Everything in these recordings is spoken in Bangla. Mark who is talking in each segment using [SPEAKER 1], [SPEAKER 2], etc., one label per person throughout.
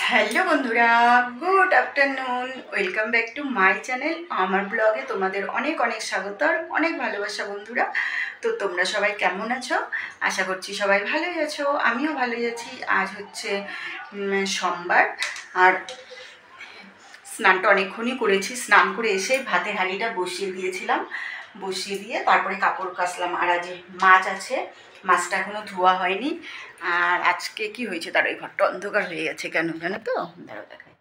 [SPEAKER 1] হ্যালো বন্ধুরা, good afternoon. Welcome back to my channel. আমার ব্লগে তোমাদের অনেক অনেক স্বাগত আর অনেক ভালোবাসা বন্ধুরা। তো তোমরা সবাই কেমন আছো? আশা করছি সবাই ভালোই আছো, আমিও ভালোই আছি। আজ হচ্ছে সোমবার, আর স্নানটা অনেকক্ষণই করেছি। স্নান করে এসে ভাতের হাঁড়িটা বসিয়ে দিয়েছিলাম, বসিয়ে দিয়ে তারপরে কাপড় কাচলাম। আর আজ মাছ আছে, মাছটা এখনও ধোয়া হয়নি। আর আজকে কি হয়েছে, তার ওই ঘরটা অন্ধকার হয়ে গেছে কেন জানো তো? দাঁড়াও দেখাই।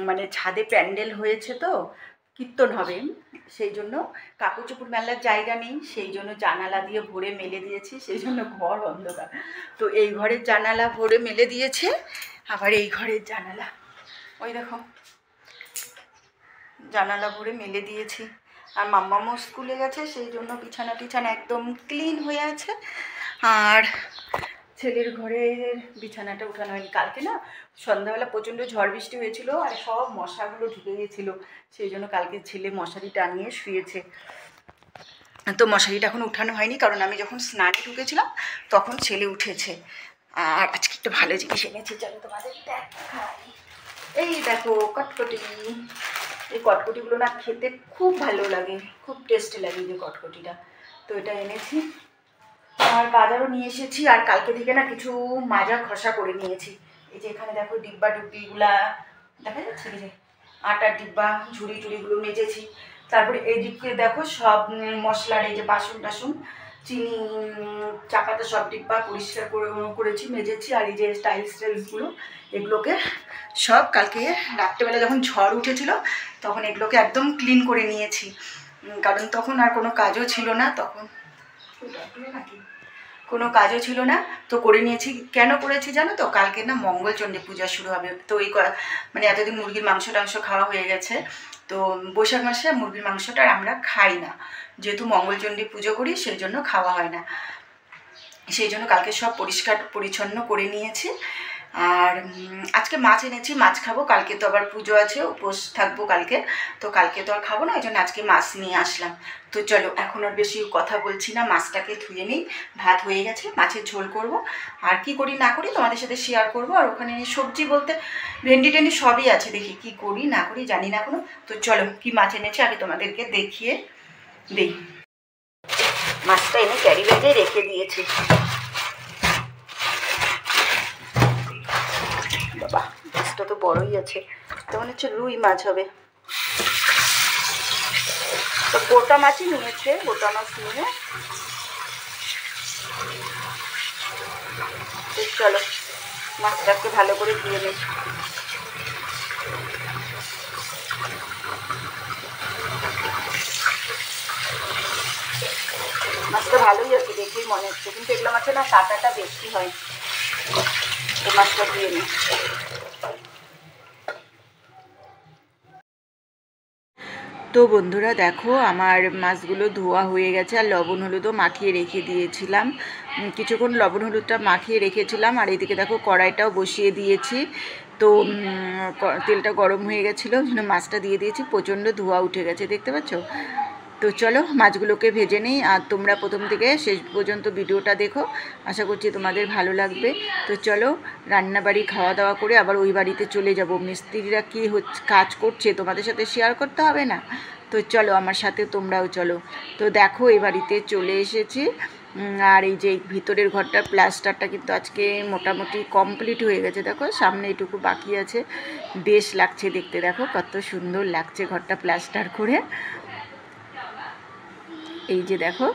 [SPEAKER 1] মানে ছাদে প্যান্ডেল হয়েছে তো, কীর্তন হবে, সেই জন্য কাপড় চোপড় মেলার জায়গা নেই, সেই জন্য জানালা দিয়ে ভরে মেলে দিয়েছি, সেই জন্য ঘর অন্ধকার। তো এই ঘরের জানালা ভরে মেলে দিয়েছে, আবার এই ঘরের জানালা ওই দেখো জানালা ভরে মেলে দিয়েছি। আর মাম্মামও স্কুলে গেছে, সেই জন্য বিছানা টিছানা একদম ক্লিন হয়ে আছে। আর ছেলের ঘরের বিছানাটা উঠানো হয়নি। কালকে না সন্ধ্যাবেলা প্রচণ্ড ঝড় বৃষ্টি হয়েছিল আর সব মশাগুলো ঢুকে গিয়েছিলো, সেই জন্য কালকে ছেলে মশারি টাঙিয়ে শুয়েছে। তো মশারিটা এখন উঠানো হয়নি, কারণ আমি যখন স্নানে ঢুকেছিলাম তখন ছেলে উঠেছে। আর আজকে একটা ভালো জিনিস এনেছি, চলো তোমাদের দেখাই। এই দেখো কটকটি। এই কটকটিগুলো না খেতে খুব ভালো লাগে, খুব টেস্টি লাগে এই যে কটকটিটা। তো এটা এনেছি, আর বাজারও নিয়ে এসেছি। আর কালকে থেকে না কিছু মাজা ঘষা করে নিয়েছি। এই যে এখানে দেখো ডিব্বা ডুব্বিগুলা দেখা যাচ্ছে, এই যে আটার ডিব্বা ঝুড়ি টুড়িগুলো মেজেছি। তারপরে এই দিকে দেখো সব মশলার এই যে বাসন টাসন, চিনি চা পাতা সব ডিব্বা পরিষ্কার করেছি, মেজেছি। আর এই যে টাইলসগুলো, এগুলোকে সব কালকে রাত্রেবেলা যখন ঝড় উঠেছিল তখন এগুলোকে একদম ক্লিন করে নিয়েছি, কারণ তখন আর কোনো কাজও ছিল না, তখন কোনো কাজও ছিল না। তো করে নিয়েছি। কেন করেছি জানো তো? কালকে না মঙ্গলচণ্ডী পূজা শুরু হবে। তো এই মানে এতদিন মুরগির মাংস টাংস খাওয়া হয়ে গেছে, তো বৈশাখ মাসে মুরগির মাংসটা আমরা খাই না, যেহেতু মঙ্গলচণ্ডী পুজো করি সেই জন্য খাওয়া হয় না। সেই জন্য কালকে সব পরিষ্কার পরিচ্ছন্ন করে নিয়েছি। আর আজকে মাছ এনেছি, মাছ খাবো। কালকে তো আবার পুজো আছে, উপোস থাকবো কালকে, তো কালকে তো আর খাবো না, ওই জন্য আজকে মাছ নিয়ে আসলাম। তো চলো এখন আর বেশি কথা বলছি না, মাছটাকে ধুয়ে নিই। ভাত হয়ে গেছে, মাছের ঝোল করব। আর কি করি না করি তোমাদের সাথে শেয়ার করব। আর ওখানে সবজি বলতে ভেন্ডি টেন্ডি সবই আছে, দেখি কি করি না করি জানি না এখনো। তো চলো কি মাছ এনেছি আগে তোমাদেরকে দেখিয়ে দিই। মাছটা এনে ক্যারি ব্যাগে রেখে দিয়েছি। বাবা মাছটা তো বড়ই আছে, তো মনে হচ্ছে রুই মাছ হবে। তো গোটা মাছই নিয়েছে, গোটা মাছ নিয়ে চলো মাছটাকে ভালো করে ধুয়ে নিই। মাছটা ভালোই আছে দেখেই মনে হচ্ছে, কিন্তু এগুলো মাছে না কাঁটাটা বেশি হয়। এই মাছটা ধুয়ে নিই। তো বন্ধুরা দেখো আমার মাছগুলো ধোয়া হয়ে গেছে, আর লবণ হলুদও মাখিয়ে রেখে দিয়েছিলাম। কিছুক্ষণ লবণ হলুদটা মাখিয়ে রেখেছিলাম। আর এইদিকে দেখো কড়াইটাও বসিয়ে দিয়েছি। তো তেলটা গরম হয়ে গেছিলো, মাছটা দিয়ে দিয়েছি। প্রচণ্ড ধোয়া উঠে গেছে, দেখতে পাচ্ছ? তো চলো মাছগুলোকে ভেজে নিই। আর তোমরা প্রথম থেকে শেষ পর্যন্ত ভিডিওটা দেখো, আশা করছি তোমাদের ভালো লাগবে। তো চলো রান্নাবাড়ি খাওয়া দাওয়া করে আবার ওই বাড়িতে চলে যাব। মিস্ত্রিরা কী কাজ করছে তোমাদের সাথে শেয়ার করতে হবে না? তো চলো আমার সাথে তোমরাও চলো। তো দেখো এই বাড়িতে চলে এসেছি। আর এই যে ভিতরের ঘরটার প্লাস্টারটা কিন্তু আজকে মোটামুটি কমপ্লিট হয়ে গেছে। দেখো সামনে এটুকু বাকি আছে, বেশ লাগছে দেখতে। দেখো কত সুন্দর লাগছে ঘরটা প্লাস্টার করে। এই যে দেখো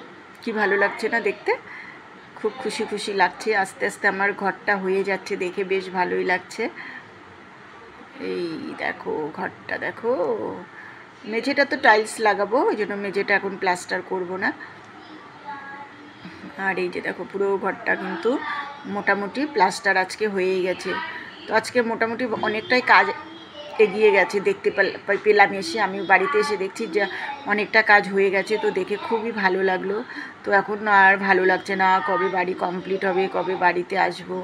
[SPEAKER 1] কি ভালো লাগছে না দেখতে? খুব খুশি খুশি লাগছে। আস্তে আস্তে আমার ঘরটা হয়ে যাচ্ছে, দেখে বেশ ভালোই লাগছে। এই দেখো ঘরটা দেখো। মেঝেটা তো টাইলস লাগাবো, ওই জন্য মেঝেটা এখন প্লাস্টার করব না। আর এই যে দেখো পুরো ঘরটা কিন্তু মোটামুটি প্লাস্টার আজকে হয়েই গেছে। তো আজকে মোটামুটি অনেকটাই কাজ এগিয়ে গেছে, দেখতে পেলাম এসে। আমি বাড়িতে এসে দেখছি যে অনেকটা কাজ হয়ে গেছে, তো দেখে খুবই ভালো লাগলো। তো এখন আর ভালো লাগছে না, কবে বাড়ি কমপ্লিট হবে, কবে বাড়িতে আসবো,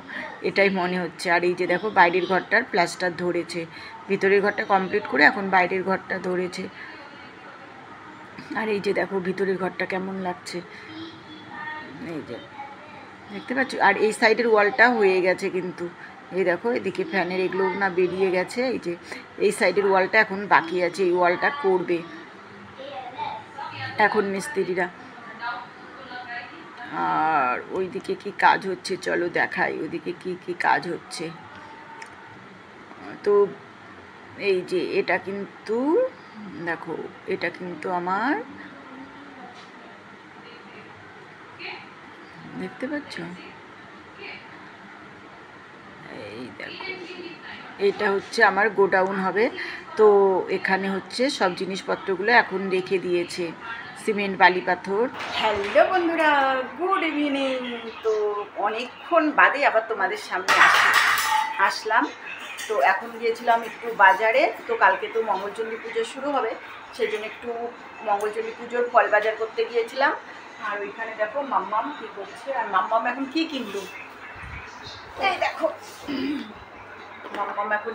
[SPEAKER 1] এটাই মনে হচ্ছে। আর এই যে দেখো বাইরের ঘরটার প্লাস্টার ধরেছে, ভিতরের ঘরটা কমপ্লিট করে এখন বাইরের ঘরটা ধরেছে। আর এই যে দেখো ভিতরের ঘরটা কেমন লাগছে, এই যে দেখতে পাচ্ছ। আর এই সাইডের ওয়ালটা হয়ে গেছে কিন্তু, এই দেখো এদিকে ফ্যানের এগুলো না বেরিয়ে গেছে। এই যে এই সাইডের ওয়ালটা এখন বাকি আছে, এই ওয়ালটা করবে এখন মিস্ত্রিরা। আর ওইদিকে কি কাজ হচ্ছে চলো দেখাই, ওইদিকে কি কি কাজ হচ্ছে। তো এই যে এটা কিন্তু দেখো, এটা কিন্তু আমার, দেখতে পাচ্ছ, এই দেখো এটা হচ্ছে আমার গোডাউন হবে। তো এখানে হচ্ছে সব জিনিসপত্রগুলো এখন রেখে দিয়েছে, সিমেন্ট বালি পাথর। হ্যালো বন্ধুরা, গুড ইভিনিং। তো অনেকক্ষণ বাদে আবার তোমাদের সামনে আসলাম। তো এখন গিয়েছিলাম একটু বাজারে। তো কালকে তো মঙ্গলচণ্ডী পুজো শুরু হবে, সেই জন্য একটু মঙ্গলচণ্ডী পুজোর ফল বাজার করতে গিয়েছিলাম। আর ওইখানে দেখো মাম্মাম কী করছে, আর মাম্মাম এখন কী কিনলো এই দেখো। মাম্মাম এখন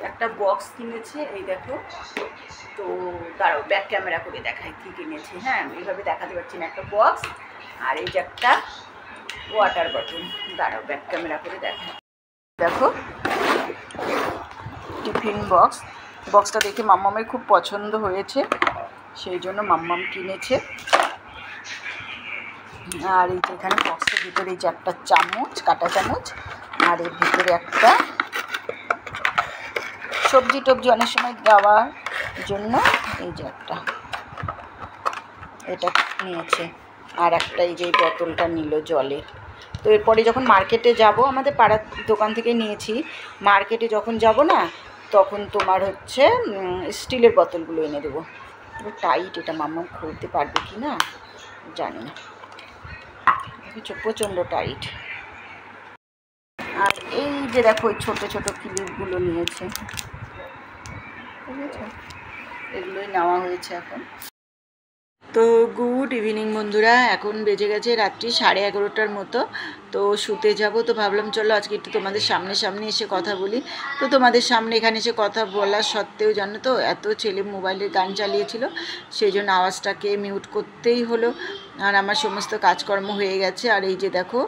[SPEAKER 1] একটা বক্স কিনেছে, এই দেখো। তো দাঁড়াও ব্যাক ক্যামেরা করে দেখাই কী কিনেছে। হ্যাঁ এইভাবে দেখাতে পারছি না, একটা বক্স আর এই যে একটা ওয়াটার বটল। দাঁড়াও ব্যাক ক্যামেরা করে দেখাই। দেখো টিফিন বক্স, বক্সটা দেখে মাম্মামের খুব পছন্দ হয়েছে, সেই জন্য মাম্মাম কিনেছে। আর এই যে এখানে বক্সের ভিতরে এই যে একটা চামচ, কাঁটা চামচ, আর এর ভিতরে একটা সবজি টবজি অনেক সময় দেওয়ার জন্য এই যে একটা এটা নিয়েছে। আর একটা এই যে বোতলটা নিল জলের। তো এরপরে যখন মার্কেটে যাব, আমাদের পাড়ার দোকান থেকে নিয়েছি, মার্কেটে যখন যাব না তখন তোমার হচ্ছে স্টিলের বোতলগুলো এনে দেবো। টাইট এটা, মাম্মাম খুলতে পারবে কি না জানি না, প্রচণ্ড টাইট। আর এই যে দেখো ওই ছোটো ছোটো ক্লিপগুলো নিয়েছে, ঠিক আছে, এগুলোই নেওয়া হয়েছে এখন। তো গুড ইভিনিং বন্ধুরা, এখন বেজে গেছে রাত্রি 11:30টার মতো। তো শুতে যাব। তো ভাবলাম চলো আজকে একটু তোমাদের সামনে এসে কথা বলি। তো তোমাদের সামনে এখানে এসে কথা বলা সত্ত্বেও জানো তো এত ছেলে মোবাইলে গান চালিয়েছিল, সেই জন্য আওয়াজটাকে মিউট করতেই হলো। আর আমার সমস্ত কাজকর্ম হয়ে গেছে। আর এই যে দেখো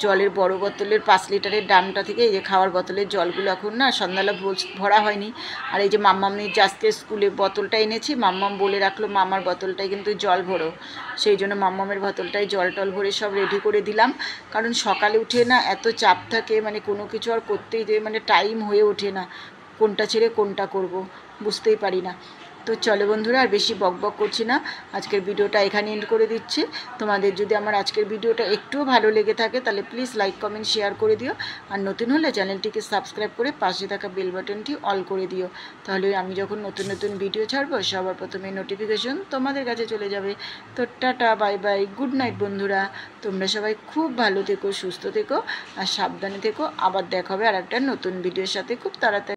[SPEAKER 1] জলের বড় বোতলের 5 লিটারের ড্রামটা থেকে এই যে খাওয়ার বোতলের জলগুলো এখন না সন্ধ্যাবেলা ভরা হয়নি। আর এই যে মাম্মামের আজকে স্কুলে বোতলটা এনেছি, মাম্মাম বলে রাখলো মামার বোতলটাই কিন্তু জল ভরো, সেই জন্য মাম্মামের বোতলটাই জল টল ভরে সব রেডি করে দিলাম। কারণ সকালে উঠে না এত চাপ থাকে, মানে কোনো কিছু আর করতেই মানে টাইম হয়ে ওঠে না, কোনটা ছেড়ে কোনটা করব বুঝতেই পারি না। তো চলো বন্ধুরা আর বেশি বকবক করছি না, আজকের ভিডিওটা এখানে এন্ড করে দিচ্ছি। তোমাদের যদি আমার আজকের ভিডিওটা একটুও ভালো লেগে থাকে তাহলে প্লিজ লাইক কমেন্ট শেয়ার করে দিও। আর নতুন হলে চ্যানেলটিকে সাবস্ক্রাইব করে পাশে থাকা বেল বাটনটি অল করে দিও, তাহলে আমি যখন নতুন নতুন ভিডিও ছাড়বো সবার প্রথমে নোটিফিকেশন তোমাদের কাছে চলে যাবে। তো tata bye bye, good night বন্ধুরা। তোমরা সবাই খুব ভালো থেকো, সুস্থ থেকো আর সাবধানে থেকো। আবার দেখা হবে আর একটা নতুন ভিডিওর সাথে খুব তাড়াতাড়ি।